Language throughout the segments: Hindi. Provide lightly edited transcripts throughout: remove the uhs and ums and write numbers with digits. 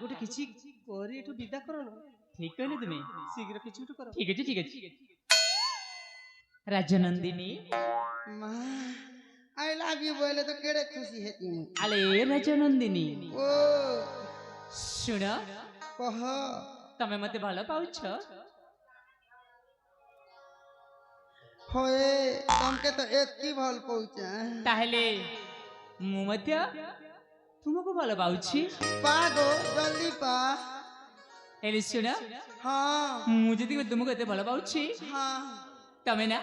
गोटे किछि करे एठु विदा करन ठीक कहले तुमे शीघ्र किछि उठु कर ठीक अछि राजनंदिनी माँ आई लव यू बोले तो केड़े खुशी हेती मु अले राजनंदिनी ओ सुन कह तमे मते भलो पाउछ होए तुमके तो एक की भल पहुंचा ताहले मु मते तुमको भलो पाउछि पागो जल्दी पा एले सुन हाँ मु जदी तुमको एते भलो पाउछि हाँ तमे ना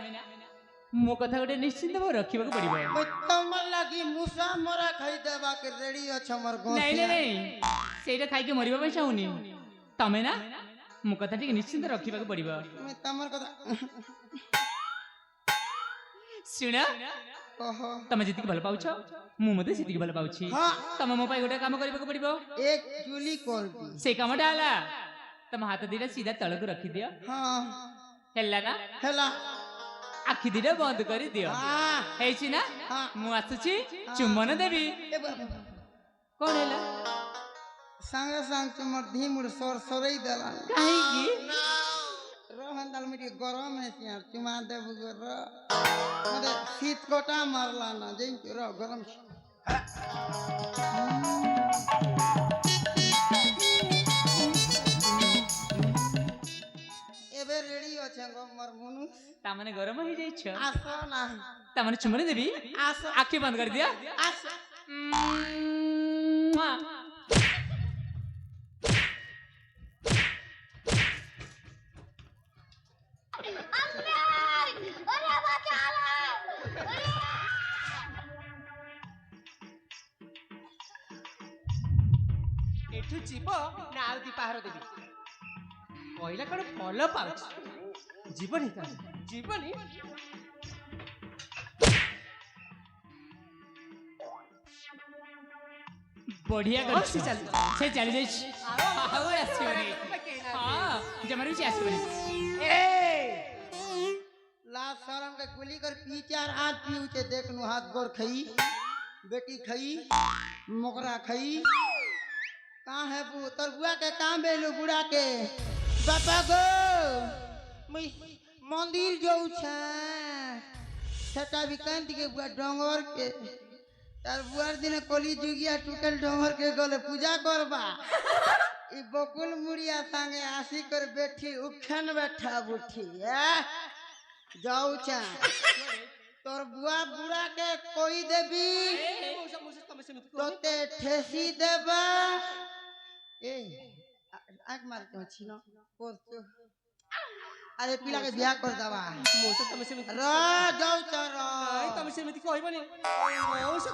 मो कथा गोटे निश्चिंत भाव रखा पड़ो तुम लगी मुसा मरा खाई देवा के रेडी अच्छा मर गो नहीं नहीं नहीं सेटा खाई के मरिबा पे चाहूनी तमे ना मो कथा ठीक निश्चिंत रखा पड़ो मैं तमर कथा सुन कह तमे जति भल पाउछ मु मते सेति भल पाउछि हाँ तमे मो पाई गोटे काम करबा पड़ो एक चुली कर दी से कामटा हला तम हाथ दीटा सीधा तळक रखी दियो हाँ हेला ना हेला आखि दीटा बंद कर दियो हाँ हेछि ना हाँ मु आसुछि चुम्बन देबी ए बाबा कोन हेला संग संग तुमर धीमुर सोर सोरई देला काहे की रोहन दाल मिटी गरम है यार चुमा देबु गर मते शीत कोटा मारला ना जइन रो गरम एबे रेडी अछि गो मर मुनु ता माने गरम हो जाई छ आसो ना ता माने चुम्बन देबी आसो आखि बंद कर दिया आसो एठु जीव ना आउती पहाड़ देबी कहला कण फल पाउछ जीवनी का जीवनी बढ़िया कर से चल जाई आओ आसीबनी हां जमरी से आसीबनी ए ला शरम के गुली कर पी चार हाथ पीऊ के देखनु हाथ गोर खई बेटी खई मोकरा खई कहाँ है बू तोर बुआ के काम बेलू बुढ़ा के बापा गो मैं मंदिर जाऊ छटा विकांत के बुआ डोंगर के तार बुआर दिन कली जुगिया टूटल डोंगर के गले पूजा करबा ई बकुल मुड़िया संगे आसी कर बैठी उफन बैठा बुठी जाऊ तोर बुआ बुढ़ा के कोई देबी तोते ठेसी देबा ए आग मार के छी न अरे पिला के बियाह कर दवा मोसे तमे से र जाऊ चर तमे से मति कहबनी मोसे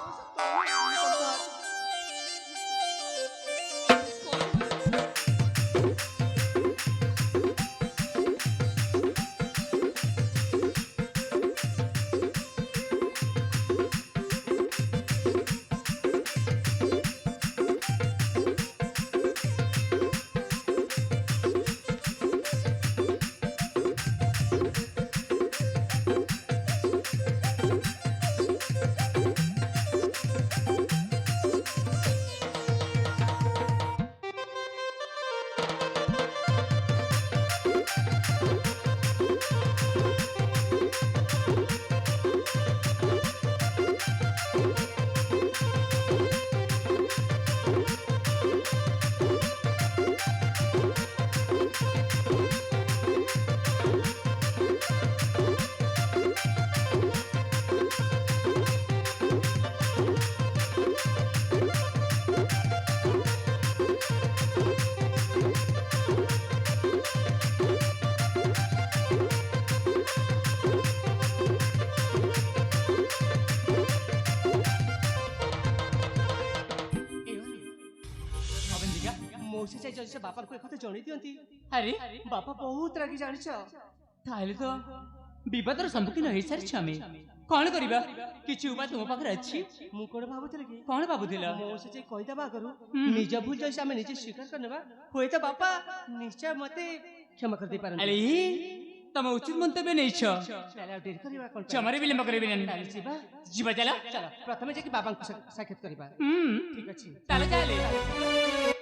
मोसे चाहि जल्दी से बापा को एकते जणी दियंती अरे बापा बहुत रागी जानिछ ताहले तो विपदर सम्मुखीन होई सारी छमे कोन करिबा किछि उपाय तुम पाखरे अछि मु कोन भाबुतले कि कोन भाबुथिला मोसे चाहि कहि दबा करू निज भूल जैसे हमें निजे स्वीकार करनेबा होय तो बापा निश्चय मते क्षमा कर दे पारन अरे तम उचित मंतव्य नहीं छ चला डेर करिबा कोन चमरे विलंब करबे नहीं जीवा जीवा चला चला प्रथमे जे कि बाबा को साक्षात करिबा ठीक अछि चला चले